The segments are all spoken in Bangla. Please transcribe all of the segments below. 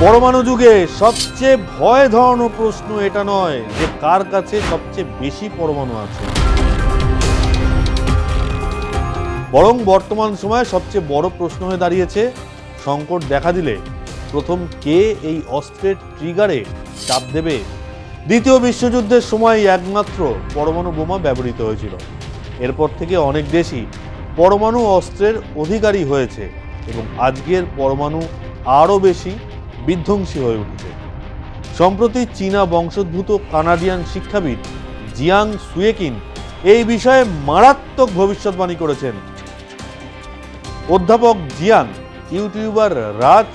পরমাণু যুগে সবচেয়ে ভয় ধরানো প্রশ্ন এটা নয় যে কার কাছে সবচেয়ে বেশি পরমাণু আছে, বরং বর্তমান সময়ে সবচেয়ে বড় প্রশ্ন হয়ে দাঁড়িয়েছে সংকট দেখা দিলে প্রথম কে এই অস্ত্রের ট্রিগারে চাপ দেবে। দ্বিতীয় বিশ্বযুদ্ধের সময় একমাত্র পরমাণু বোমা ব্যবহৃত হয়েছিল। এরপর থেকে অনেক দেশই পরমাণু অস্ত্রের অধিকারী হয়েছে এবং আজকের পরমাণু আরও বেশি বিধ্বংসী হয়ে উঠেছে। সম্প্রতি চীনা বংশোদ্ভূত কানাডিয়ান শিক্ষাবিদ জিয়াং সুয়েকিন এই বিষয়ে মারাত্মক ভবিষ্যৎবাণী করেছেন। অধ্যাপক জিয়াং ইউটিউবার রাজ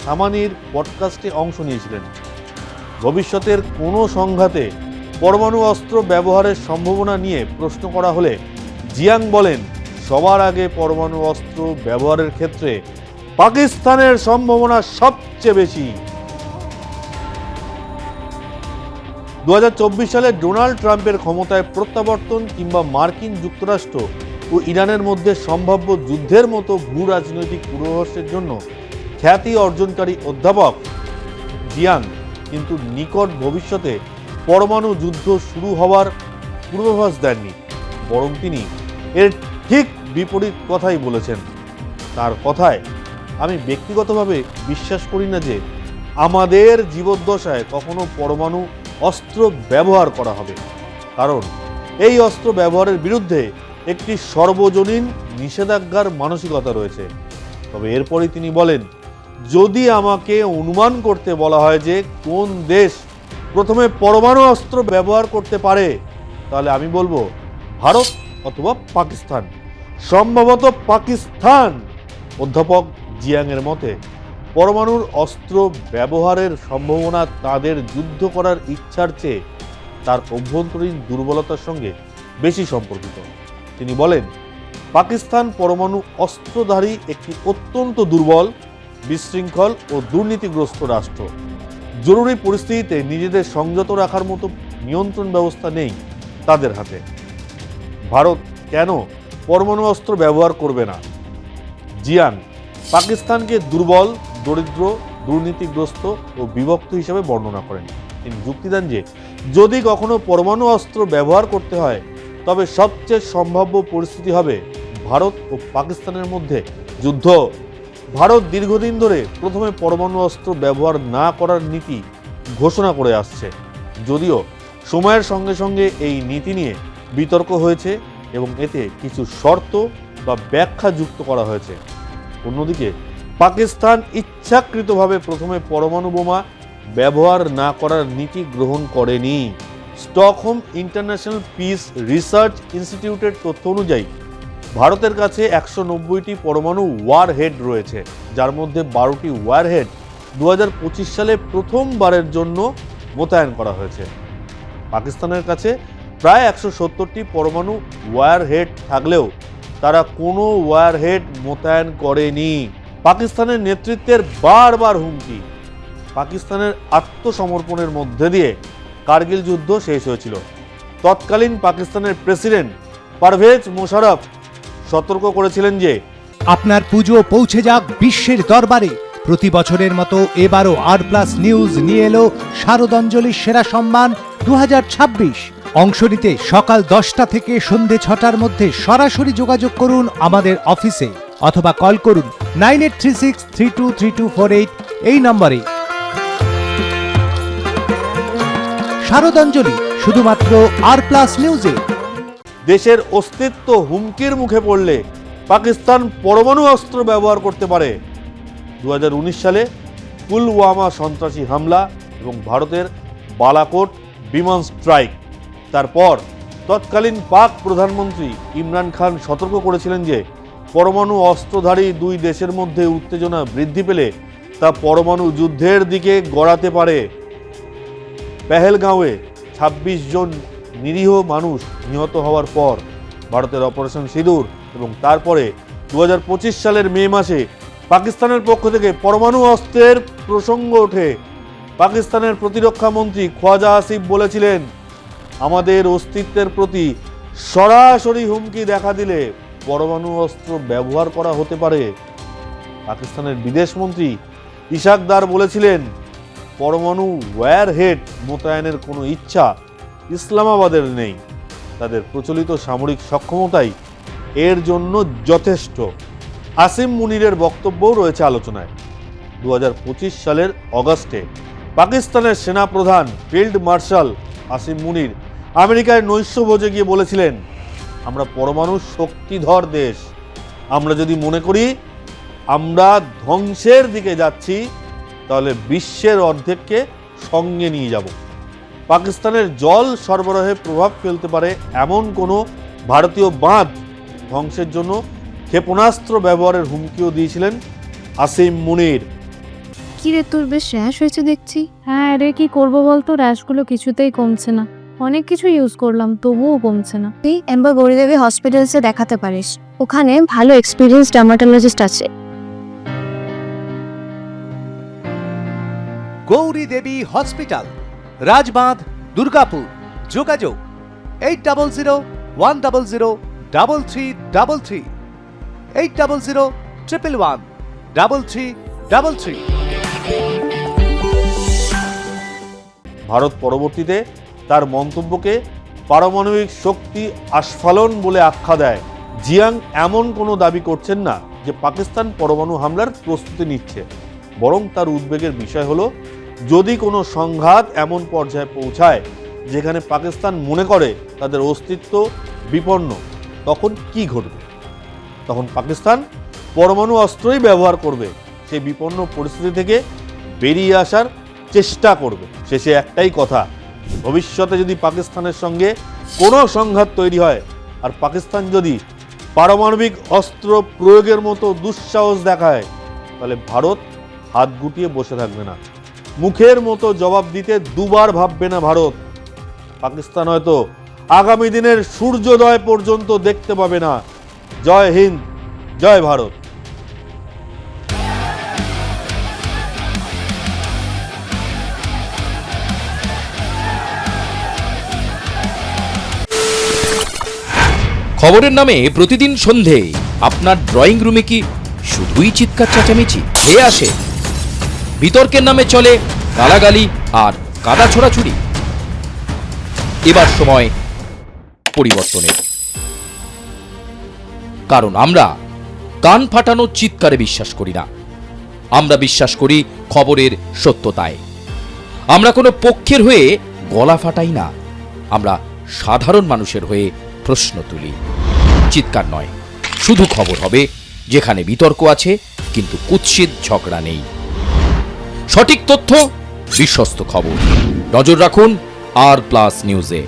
সামানির পডকাস্টে অংশ নিয়েছিলেন। ভবিষ্যতের কোনো সংঘাতে পরমাণু অস্ত্র ব্যবহারের সম্ভাবনা নিয়ে প্রশ্ন করা হলে জিয়াং বলেন, সবার আগে পরমাণু অস্ত্র ব্যবহারের ক্ষেত্রে পাকিস্তানের সম্ভাবনা সবচেয়ে বেশি। 2024 সালে ডোনাল্ড ট্রাম্পের ক্ষমতায় প্রত্যাবর্তন কিংবা মার্কিন যুক্তরাষ্ট্র ও ইরানের মধ্যে সম্ভাব্য যুদ্ধের মতো ভূ রাজনৈতিক পূর্বাভাসের জন্য খ্যাতি অর্জনকারী অধ্যাপক জিয়াং কিন্তু নিকট ভবিষ্যতে পরমাণু যুদ্ধ শুরু হওয়ার পূর্বাভাস দেননি, বরং তিনি এর ঠিক বিপরীত কথাই বলেছেন। তার কথায় আমি ব্যক্তিগতভাবে বিশ্বাস করি না যে আমাদের জীবদ্দশায় কখনো পরমাণু অস্ত্র ব্যবহার করা হবে, কারণ এই অস্ত্র ব্যবহারের বিরুদ্ধে একটি সর্বজনীন নিষেধাজ্ঞার মানসিকতা রয়েছে। তবে এরপরই তিনি বলেন, যদি আমাকে অনুমান করতে বলা হয় যে কোন দেশ প্রথমে পরমাণু অস্ত্র ব্যবহার করতে পারে, তাহলে আমি বলবো ভারত অথবা পাকিস্তান, সম্ভবত পাকিস্তান। অধ্যাপক জিয়াংয়ের মতে পরমাণুর অস্ত্র ব্যবহারের সম্ভাবনা তাদের যুদ্ধ করার ইচ্ছার চেয়ে তার অভ্যন্তরীণ দুর্বলতার সঙ্গে বেশি সম্পর্কিত। তিনি বলেন, পাকিস্তান পরমাণু অস্ত্রধারী একটি অত্যন্ত দুর্বল, বিশৃঙ্খল ও দুর্নীতিগ্রস্ত রাষ্ট্র। জরুরি পরিস্থিতিতে নিজেদের সংযত রাখার মতো নিয়ন্ত্রণ ব্যবস্থা নেই তাদের হাতে। ভারত কেন পরমাণু অস্ত্র ব্যবহার করবে না? জিয়াং পাকিস্তানকে দুর্বল, দরিদ্র, দুর্নীতিগ্রস্ত ও বিভক্ত হিসেবে বর্ণনা করেন। তিনি যুক্তি দেন যে যদি কখনো পরমাণু অস্ত্র ব্যবহার করতে হয় তবে সবচেয়ে সম্ভাব্য পরিস্থিতি হবে ভারত ও পাকিস্তানের মধ্যে যুদ্ধ। ভারত দীর্ঘদিন ধরে প্রথমে পরমাণু অস্ত্র ব্যবহার না করার নীতি ঘোষণা করে আসছে, যদিও সময়ের সঙ্গে সঙ্গে এই নীতি নিয়ে বিতর্ক হয়েছে এবং এতে কিছু শর্ত বা ব্যাখ্যা যুক্ত করা হয়েছে। অন্যদিকে পাকিস্তান ইচ্ছাকৃতভাবে প্রথমে পরমাণু বোমা ব্যবহার না করার নীতি গ্রহণ করেনি। স্টকহোম ইন্টারন্যাশনাল পিস রিসার্চ ইনস্টিটিউটের তথ্য অনুযায়ী ভারতের কাছে 190টি পরমাণু ওয়ারহেড রয়েছে, যার মধ্যে 12টি ওয়ারহেড 2025 সালে প্রথমবারের জন্য মোতায়েন করা হয়েছে। পাকিস্তানের কাছে প্রায় 170টি পরমাণু ওয়ারহেড থাকলেও তারা কোনো ওয়ারহেড মোতায়েন করেনি। পাকিস্তানের নেতৃত্বের বারবার হুমকি, পাকিস্তানের আত্মসমর্পণের মধ্যে দিয়ে কার্গিল যুদ্ধ শেষ হয়েছিল। তৎকালীন পাকিস্তানের প্রেসিডেন্ট পারভেজ মোশাররফ সতর্ক করেছিলেন যে আপনার পুজো পৌঁছে যাক বিশ্বের দরবারে। প্রতি বছরের মতো এবারও আর+ নিউজ নিয়ে এলো শারদাঞ্জলির সেরা সম্মান 2026। অংশ নিতে সকাল 10টা থেকে সন্ধে 6টার মধ্যে সরাসরি যোগাযোগ করুন আমাদের অফিসে অথবা কল করুন 9836323248 এই নম্বরে। শারদাঞ্জলি শুধুমাত্র আর+ নিউজে। দেশের অস্তিত্ব হুমকির মুখে পড়লে পাকিস্তান পরমাণু অস্ত্র ব্যবহার করতে পারে। 2019 সালে পুলওয়ামা সন্ত্রাসী হামলা এবং ভারতের বালাকোট বিমান স্ট্রাইক, তারপর তৎকালীন পাক প্রধানমন্ত্রী ইমরান খান সতর্ক করেছিলেন যে পরমাণু অস্ত্রধারী দুই দেশের মধ্যে উত্তেজনা বৃদ্ধি পেলে তা পরমাণু যুদ্ধের দিকে গড়াতে পারে। পেহেলগাঁওয়ে 26 জন নিরীহ মানুষ নিহত হওয়ার পর ভারতের অপারেশন সিঁদুর এবং তারপরে 2025 সালের মে মাসে পাকিস্তানের পক্ষ থেকে পরমাণু অস্ত্রের প্রসঙ্গ ওঠে। পাকিস্তানের প্রতিরক্ষা মন্ত্রী খ্বাজা আসিফ বলেছিলেন, আমাদের অস্তিত্বের প্রতি সরাসরি হুমকি দেখা দিলে পরমাণু অস্ত্র ব্যবহার করা হতে পারে। পাকিস্তানের বিদেশমন্ত্রী ইশাকদার বলেছিলেন, পরমাণু ওয়্যারহেড মোতায়েনের কোনো ইচ্ছা ইসলামাবাদের নেই, তাদের প্রচলিত সামরিক সক্ষমতাই এর জন্য যথেষ্ট। আসিম মুনিরের বক্তব্যও রয়েছে আলোচনায়। 2025 সালের অগাস্টে পাকিস্তানের সেনাপ্রধান ফিল্ড মার্শাল আসিম মুনির আমেরিকায় নৈশভোজে গিয়ে বলেছিলেন, আমরা পরমাণু শক্তিধর দেশ, আমরা যদি মনে করি আমরা ধ্বংসের দিকে যাচ্ছি তাহলে বিশ্বের অর্ধেককে সঙ্গে নিয়ে যাব। পাকিস্তানের জল সরবরাহে প্রভাব ফেলতে পারে এমন কোনো ভারতীয় বাঁধ ধ্বংসের জন্য ক্ষেপণাস্ত্র ব্যবহারের হুমকিও দিয়েছিলেন আসিম মুনির। কি রে, তোর বেশ র্যাশ হয়েছে দেখছি। হ্যাঁ রে, কি করবো বলতো, র্যাশগুলো কিছুতেই কমছে না। অনেক কিছু ইউজ করলাম তবুও কমছে না। তুই এম্বার গৌরীদেবী হসপিটালসে দেখাতে পারিস, ওখানে ভালো এক্সপিরিয়েন্স ডার্মাটোলজিস্ট আছে। গৌরী দেবী হসপিটাল, রাজবাঁধ, দুর্গাপুর। যোগাযোগ 8001003333, 8001113333। ভারত পরবর্তীতে তার মন্তব্যকে পারমাণবিক শক্তি আস্ফালন বলে আখ্যা দেয়। জিয়াং এমন কোনো দাবি করছেন না যে পাকিস্তান পরমাণু হামলার প্রস্তুতি নিচ্ছে, বরং তার উদ্বেগের বিষয় হলো যদি কোনো সংঘাত এমন পর্যায়ে পৌঁছায় যেখানে পাকিস্তান মনে করে তাদের অস্তিত্ব বিপন্ন, তখন কি ঘটবে। তখন পাকিস্তান পরমাণু অস্ত্রই ব্যবহার করবে, সেই বিপন্ন পরিস্থিতি থেকে বেরিয়ে আসার চেষ্টা করবে। শেষে একটাই কথা, ভবিষ্যতে যদি পাকিস্তানের সঙ্গে কোনো সংঘাত তৈরি হয় আর পাকিস্তান যদি পারমাণবিক অস্ত্র প্রয়োগের মতো দুঃসাহস দেখায়, তাহলে ভারত হাত গুটিয়ে বসে থাকবে না, মুখের মতো জবাব দিতে দুবার ভাববে না ভারত। পাকিস্তান হয়তো আগামী দিনের সূর্যোদয় পর্যন্ত দেখতে পাবে না। জয় হিন্দ, জয় ভারত। খবরের নামে প্রতিদিন সন্ধে আপনার ড্রয়িং রুমে কি শুধুই চিৎকার চেঁচামেচি খেয়ে আসে? বিতর্কের নামে চলে গালাগালি আর কাদা ছোড়াছুড়ি। এবার সময় পরিবর্তনের, কারণ আমরা কান ফাটানো চিৎকারে বিশ্বাস করি না, আমরা বিশ্বাস করি খবরের সত্যতায়। আমরা কোনো পক্ষের হয়ে গলা ফাটাই না, আমরা সাধারণ মানুষের হয়ে প্রশ্ন তুলি। চিৎকার নয়, শুধু খবর হবে যেখানে বিতর্ক আছে কিন্তু কুৎসিত ঝগড়া নেই। সঠিক তথ্য, বিশ্বস্ত খবর। নজর রাখুন আর প্লাস নিউজে।